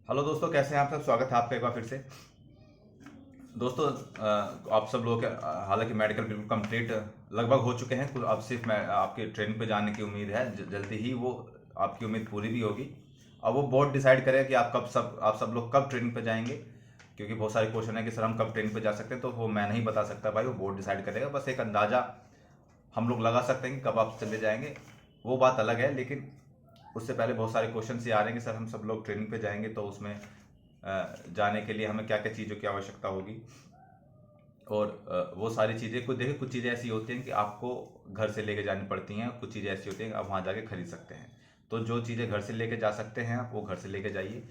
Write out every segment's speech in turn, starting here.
Hello दोस्तों, कैसे हैं आप सब। स्वागत है आपका एक बार फिर से। दोस्तों, आप सब लोग हालांकि मेडिकल बिल्कुल कंप्लीट लगभग हो चुके हैं। कुछ अब सिर्फ मैं आपके ट्रेनिंग पे जाने की उम्मीद है। जल्दी ही वो आपकी उम्मीद पूरी भी होगी। अब वो बोर्ड डिसाइड करेगा कि आप सब लोग कब ट्रेनिंग पे जाएंगे, क्योंकि बहुत सारे क्वेश्चन है कि सर हम कब ट्रेनिंग पे जा सकते हैं। तो वो मैं नहीं बता सकता भाई, वो बोर्ड डिसाइड करेगा। बस एक अंदाज़ा हम लोग लगा सकते हैं कि कब आप चले जाएंगे, वो बात अलग है। लेकिन उससे पहले बहुत सारे क्वेश्चन ये आ रहे हैं कि सर हम सब लोग ट्रेनिंग पे जाएंगे तो उसमें जाने के लिए हमें क्या क्या चीज़ों की आवश्यकता होगी। और वो सारी चीज़ें कुछ चीज़ें ऐसी होती हैं कि आपको घर से लेके जानी पड़ती हैं, कुछ चीज़ें ऐसी होती हैं कि आप वहाँ जाके खरीद सकते हैं। तो जो चीज़ें घर से लेके जा सकते हैं आप वो घर से लेके जाइए,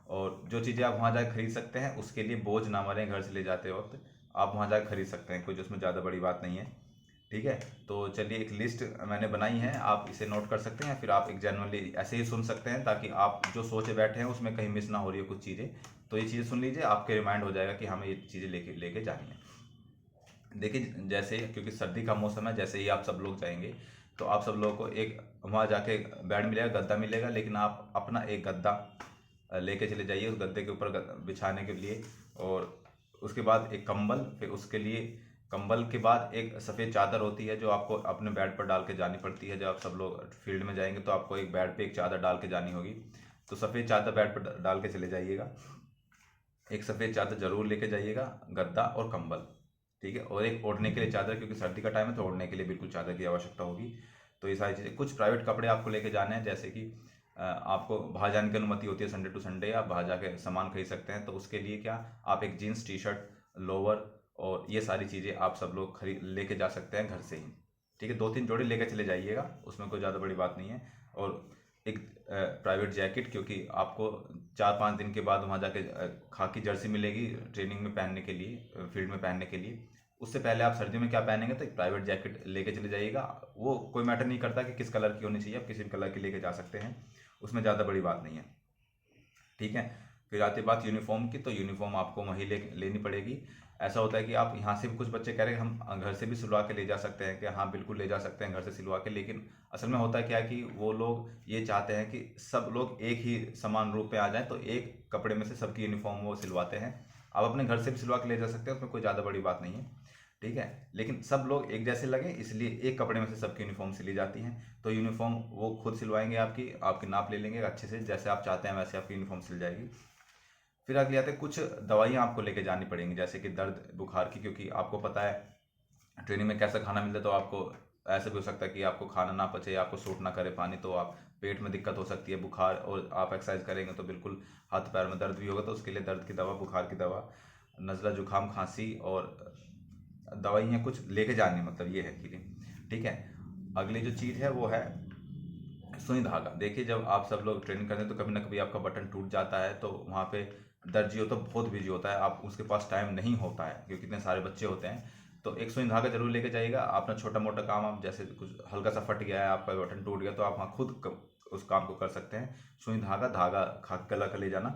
और जो चीज़ें आप वहाँ जाके खरीद सकते हैं उसके लिए बोझ ना बने घर से ले जाते वक्त। आप वहाँ जाकर खरीद सकते हैं, कुछ उसमें ज़्यादा बड़ी बात नहीं है। ठीक है, तो चलिए एक लिस्ट मैंने बनाई है, आप इसे नोट कर सकते हैं या फिर आप एक जनरली ऐसे ही सुन सकते हैं, ताकि आप जो सोचे बैठे हैं उसमें कहीं मिस ना हो रही है कुछ चीज़ें। तो ये चीज़ें सुन लीजिए, आपके रिमाइंड हो जाएगा कि हमें ये चीज़ें लेके लेके जानी है। देखिए, जैसे क्योंकि सर्दी का मौसम है, जैसे ही आप सब लोग जाएंगे तो आप सब लोगों को एक वहाँ जाके बेड मिलेगा, गद्दा मिलेगा। लेकिन आप अपना एक गद्दा लेके चले जाइए उस गद्दे के ऊपर बिछाने के लिए। और उसके बाद एक कंबल, फिर उसके लिए कंबल के बाद एक सफ़ेद चादर होती है जो आपको अपने बेड पर डाल के जानी पड़ती है। जब आप सब लोग फील्ड में जाएंगे तो आपको एक बेड पे एक चादर डाल के जानी होगी। तो सफ़ेद चादर बेड पर डाल के चले जाइएगा। एक सफ़ेद चादर जरूर लेके जाइएगा, गद्दा और कंबल। ठीक है, और एक ओढ़ने के लिए चादर, क्योंकि सर्दी का टाइम है तो ओढ़ने के लिए बिल्कुल चादर की आवश्यकता होगी। तो ये सारी चीज़ें, कुछ प्राइवेट कपड़े आपको लेके जाने हैं, जैसे कि आपको बाहर जाने की अनुमति होती है संडे टू संडे, आप बाहर जाके सामान खरीद सकते हैं। तो उसके लिए क्या, आप एक जीन्स टी शर्ट, लोअर और ये सारी चीज़ें आप सब लोग खरीद लेके जा सकते हैं घर से ही। ठीक है, 2-3 जोड़ी लेके चले जाइएगा, उसमें कोई ज़्यादा बड़ी बात नहीं है। और एक प्राइवेट जैकेट, क्योंकि आपको 4-5 दिन के बाद वहाँ जाके खाकी जर्सी मिलेगी ट्रेनिंग में पहनने के लिए, फील्ड में पहनने के लिए। उससे पहले आप सर्दियों में क्या पहनेंगे, तो एक प्राइवेट जैकेट लेके चले जाइएगा। वो कोई मैटर नहीं करता कि किस कलर की होनी चाहिए, आप किसी भी कलर की लेके जा सकते हैं, उसमें ज़्यादा बड़ी बात नहीं है। ठीक है, फिर आती बात यूनिफॉर्म की, तो यूनिफॉर्म आपको वहीं लेनी पड़ेगी। ऐसा होता है कि आप यहाँ से भी, कुछ बच्चे कह रहे हैं हम घर से भी सिलवा के ले जा सकते हैं, कि हाँ बिल्कुल ले जा सकते हैं घर से सिलवा के। लेकिन असल में होता है क्या है कि वो लोग ये चाहते हैं कि सब लोग एक ही समान रूप में आ जाएं, तो एक कपड़े में से सबकी यूनिफॉर्म वो सिलवाते हैं। आप अपने घर से भी सिलवा के ले जा सकते हैं, उसमें कोई ज़्यादा बड़ी बात नहीं है। ठीक है, लेकिन सब लोग एक जैसे लगे इसलिए एक कपड़े में से सबकी यूनिफॉर्म सिली जाती हैं। तो यूनिफॉर्म वो खुद सिलवाएंगे, आपकी आपकी नाप ले लेंगे अच्छे से, जैसे आप चाहते हैं वैसे आपकी यूनिफॉर्म सिल जाएगी। फिर आगे आते हैं, कुछ दवाइयाँ आपको लेके जानी पड़ेंगी, जैसे कि दर्द बुखार की, क्योंकि आपको पता है ट्रेनिंग में कैसा खाना मिलता है। तो आपको ऐसा भी हो सकता है कि आपको खाना ना पचे, आपको सूट ना करे पानी, तो आप पेट में दिक्कत हो सकती है, बुखार, और आप एक्सरसाइज करेंगे तो बिल्कुल हाथ पैर में दर्द भी होगा। तो उसके लिए दर्द की दवा, बुखार की दवा, नज़ला जुकाम खांसी और दवाइयाँ कुछ लेके जानी, मतलब ये है कि ठीक है। अगली जो चीज़ है वो है सुई धागा। देखिए, जब आप सब लोग ट्रेनिंग करते हैं तो कभी ना कभी आपका बटन टूट जाता है, तो वहाँ पे दर्जी हो तो बहुत बिजी होता है, आप उसके पास टाइम नहीं होता है क्योंकि इतने सारे बच्चे होते हैं। तो एक सुई धागा जरूर लेके जाइएगा। अपना छोटा मोटा काम, आप जैसे कुछ हल्का सा फट गया है, आपका बटन टूट गया, तो आप वहाँ खुद उस काम को कर सकते हैं। सुई धागा, धागा कला कर ले जाना।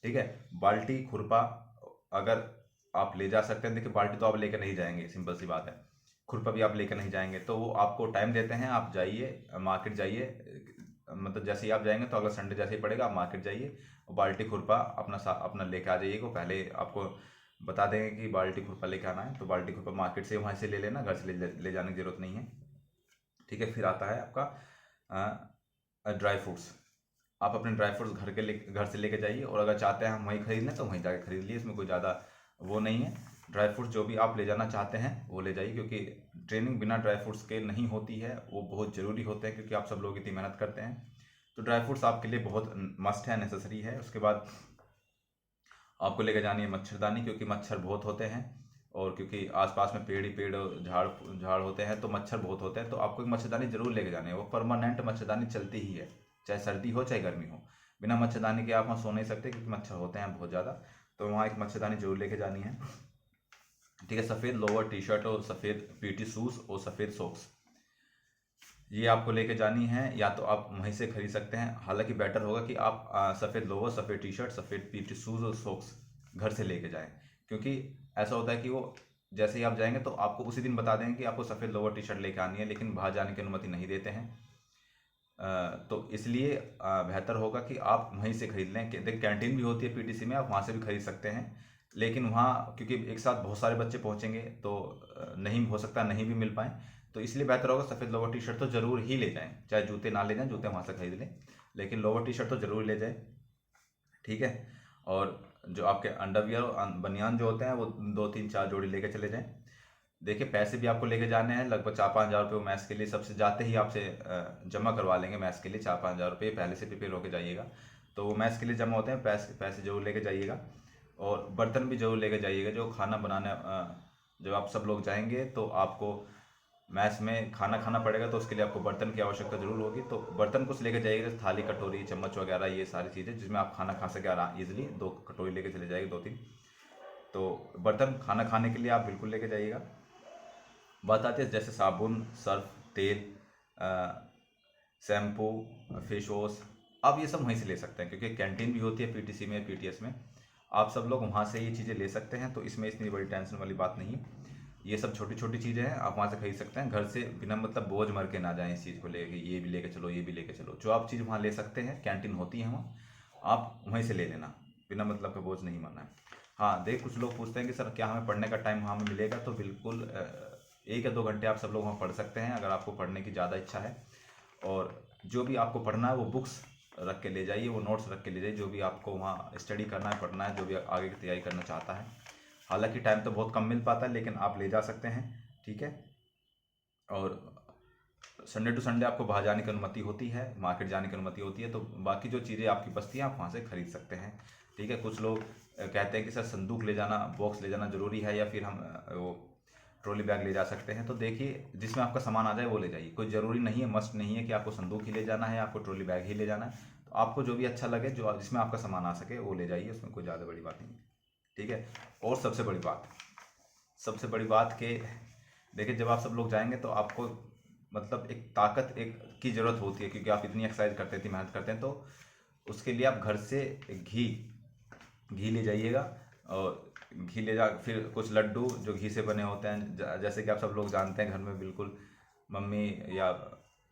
ठीक है, बाल्टी खुरपा अगर आप ले जा सकते हैं। देखिए, बाल्टी तो आप लेकर नहीं जाएंगे, सिंपल सी बात है। खुरपा भी आप लेकर नहीं जाएंगे, तो वो आपको टाइम देते हैं, आप जाइए मार्केट जाइए, मतलब जैसे ही आप जाएंगे तो अगला संडे जैसे ही पड़ेगा आप मार्केट जाइए, और बाल्टी खुरपा अपना लेके आ जाइए। को पहले आपको बता देंगे कि बाल्टी खुरपा लेके आना है, तो बाल्टी खुरपा मार्केट से वहाँ से ले लेना, घर से ले जाने की जरूरत नहीं है। ठीक है, फिर आता है आपका ड्राई फ्रूट्स। आप अपने ड्राई फ्रूट्स घर से लेके जाइए, और अगर चाहते हैं हम वहीं खरीद लें तो वहीं जाके खरीद लिए, इसमें कोई ज़्यादा वो नहीं है। ड्राई फ्रूट्स जो भी आप ले जाना चाहते हैं वो ले जाइए, क्योंकि ट्रेनिंग बिना ड्राई फ्रूट्स के नहीं होती है, वो बहुत ज़रूरी होते हैं, क्योंकि आप सब लोग इतनी मेहनत करते हैं। तो ड्राई फ्रूट्स आपके लिए बहुत मस्ट है, नेसेसरी है। उसके बाद आपको लेकर जानी है मच्छरदानी, क्योंकि मच्छर बहुत होते हैं, और क्योंकि आसपास में पेड़ ही पेड़, झाड़ झाड़ होते हैं, तो मच्छर बहुत होते हैं। तो आपको एक मच्छरदानी जरूर लेके जानी है, वो परमानेंट मच्छरदानी चलती ही है, चाहे सर्दी हो चाहे गर्मी हो। बिना मच्छरदानी के आप वहाँ सो नहीं सकते, क्योंकि मच्छर होते हैं बहुत ज़्यादा। तो वहाँ एक मच्छरदानी जरूर लेके जानी है। ठीक है, सफ़ेद लोअर टी शर्ट और सफ़ेद पीटी शूज़ और सफ़ेद सॉक्स, ये आपको लेके जानी है। या तो आप वहीं से खरीद सकते हैं, हालांकि बेटर होगा कि आप सफ़ेद लोअर, सफ़ेद टी शर्ट, सफ़ेद पीटी शूज़ और सॉक्स घर से लेके जाएं। क्योंकि ऐसा होता है कि वो जैसे ही आप जाएंगे तो आपको उसी दिन बता देंगे कि आपको सफ़ेद लोअर टी शर्ट लेके आनी है, लेकिन बाहर जाने की अनुमति नहीं देते हैं। तो इसलिए बेहतर होगा कि आप वहीं से खरीद लें। देख कैंटीन भी होती है पीटीसी में, आप वहाँ से भी खरीद सकते हैं, लेकिन वहाँ क्योंकि एक साथ बहुत सारे बच्चे पहुँचेंगे तो नहीं हो सकता, नहीं भी मिल पाएँ। तो इसलिए बेहतर होगा सफ़ेद लोवर टी शर्ट तो ज़रूर ही ले जाएँ, चाहे जूते ना ले जाएँ, जूते वहाँ से खरीद लें, लेकिन लोवर टी शर्ट तो ज़रूर ले जाएँ, ठीक है। और जो आपके अंडरवियर बनियान जो होते हैं वो 2-3-4 जोड़ी लेके चले जाएँ। देखिए पैसे भी आपको लेके जाने हैं, लगभग 4-5 हज़ार रुपये मैथ्स के लिए सबसे जाते ही आपसे जमा करवा लेंगे। मैथ्स के लिए 4-5 हज़ार रुपये पहले से प्रिपेयर होके जाइएगा, तो वो मैथ्स के लिए जमा होते हैं। पैसे पैसे जरूर लेके जाइएगा, और बर्तन भी जरूर लेके जाइएगा। जो खाना बनाने जब आप सब लोग जाएंगे तो आपको मैथ्स में खाना खाना पड़ेगा, तो उसके लिए आपको बर्तन की आवश्यकता जरूर होगी। तो बर्तन कुछ लेके जाइएगा, थाली कटोरी चम्मच वगैरह, ये सारी चीज़ें जिसमें आप खाना खा सके आराम ईजिली। 2 कटोरी लेके चले जाइए, 2-3। तो बर्तन खाना खाने के लिए आप बिल्कुल लेके जाइएगा। बात आती है जैसे साबुन, सर्फ, तेल, शैम्पू, फेस वॉश, आप ये सब वहीं से ले सकते हैं, क्योंकि कैंटीन भी होती है पीटीसी में, पीटीएस में। आप सब लोग वहाँ से ये चीज़ें ले सकते हैं, तो इसमें इतनी बड़ी टेंशन वाली बात नहीं है। ये सब छोटी छोटी चीज़ें हैं, आप वहाँ से खरीद सकते हैं। घर से बिना मतलब बोझ मर के ना जाएं इस चीज़ को लेके, ये भी लेके चलो, ये भी लेके चलो। जो आप चीज़ वहाँ ले सकते हैं, कैंटीन होती है वहाँ, आप वहीं से ले लेना, बिना मतलब का बोझ नहीं मानना है। हाँ देख, कुछ लोग पूछते हैं कि सर क्या हमें पढ़ने का टाइम वहाँ में मिलेगा? तो बिल्कुल 1 या 2 घंटे आप सब लोग वहाँ पढ़ सकते हैं, अगर आपको पढ़ने की ज़्यादा इच्छा है। और जो भी आपको पढ़ना है वो बुक्स रख के ले जाइए, वो नोट्स रख के ले जाइए, जो भी आपको वहाँ स्टडी करना है, पढ़ना है, जो भी आगे की तैयारी करना चाहता है। हालांकि टाइम तो बहुत कम मिल पाता है, लेकिन आप ले जा सकते हैं, ठीक है। और संडे टू संडे आपको बाहर जाने की अनुमति होती है, मार्केट जाने की अनुमति होती है, तो बाकी जो चीज़ें आपकी बचती हैं आप वहाँ से खरीद सकते हैं, ठीक है। कुछ लोग कहते हैं कि सर संदूक ले जाना, बॉक्स ले जाना ज़रूरी है, या फिर हम वो ट्रॉली बैग ले जा सकते हैं। तो देखिए जिसमें आपका सामान आ जाए वो ले जाइए, कोई ज़रूरी नहीं है, मस्ट नहीं है कि आपको संदूक ही ले जाना है, आपको ट्रॉली बैग ही ले जाना है। तो आपको जो भी अच्छा लगे, जो जिसमें आपका सामान आ सके वो ले जाइए, उसमें कोई ज़्यादा बड़ी बात नहीं है, ठीक है। और सबसे बड़ी बात कि देखिए जब आप सब लोग जाएंगे तो आपको मतलब एक ताकत एक की ज़रूरत होती है, क्योंकि आप इतनी एक्सरसाइज करते हैं, इतनी मेहनत करते हैं, तो उसके लिए आप घर से घी ले जाइएगा। और घी ले जा, फिर कुछ लड्डू जो घी से बने होते हैं, जैसे कि आप सब लोग जानते हैं घर में बिल्कुल मम्मी या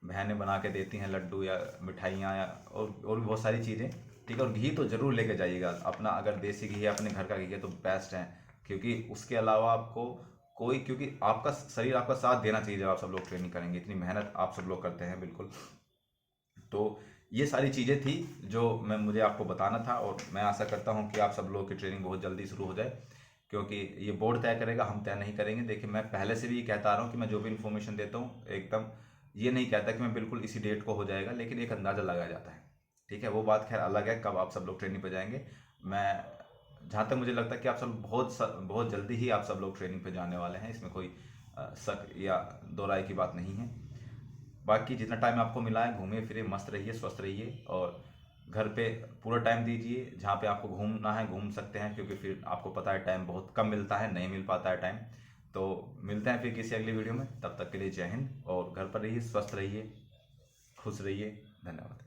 बहनें बना के देती हैं लड्डू या मिठाइयाँ, या और भी बहुत सारी चीज़ें, ठीक है। और घी तो ज़रूर लेके जाइएगा अपना, अगर देसी घी है, अपने घर का घी है तो बेस्ट है, क्योंकि उसके अलावा आपको कोई, क्योंकि आपका शरीर आपका साथ देना चाहिए जब आप सब लोग ट्रेनिंग करेंगे, इतनी मेहनत आप सब लोग करते हैं, बिल्कुल। तो ये सारी चीज़ें थी जो मुझे आपको बताना था, और मैं आशा करता हूँ कि आप सब लोगों की ट्रेनिंग बहुत जल्दी शुरू हो जाए, क्योंकि ये बोर्ड तय करेगा, हम तय नहीं करेंगे। देखिए मैं पहले से भी कहता रहा हूँ कि मैं जो भी इन्फॉर्मेशन देता हूँ एकदम ये नहीं कहता कि मैं बिल्कुल इसी डेट को हो जाएगा, लेकिन एक अंदाज़ा लगाया जाता है, ठीक है। वो बात खैर अलग है, कब आप सब लोग ट्रेनिंग पर जाएंगे। मैं जहाँ तक मुझे लगता है कि आप सब बहुत जल्दी ही आप सब लोग ट्रेनिंग पर जाने वाले हैं, इसमें कोई शक या दो राय की बात नहीं है। बाकी जितना टाइम आपको मिला है घूमिए फिरिए, मस्त रहिए, स्वस्थ रहिए, और घर पे पूरा टाइम दीजिए। जहाँ पे आपको घूमना है घूम सकते हैं, क्योंकि फिर आपको पता है टाइम बहुत कम मिलता है, नहीं मिल पाता है टाइम। तो मिलते हैं फिर किसी अगली वीडियो में, तब तक के लिए जय हिंद, और घर पर रहिए, स्वस्थ रहिए, खुश रहिए। धन्यवाद।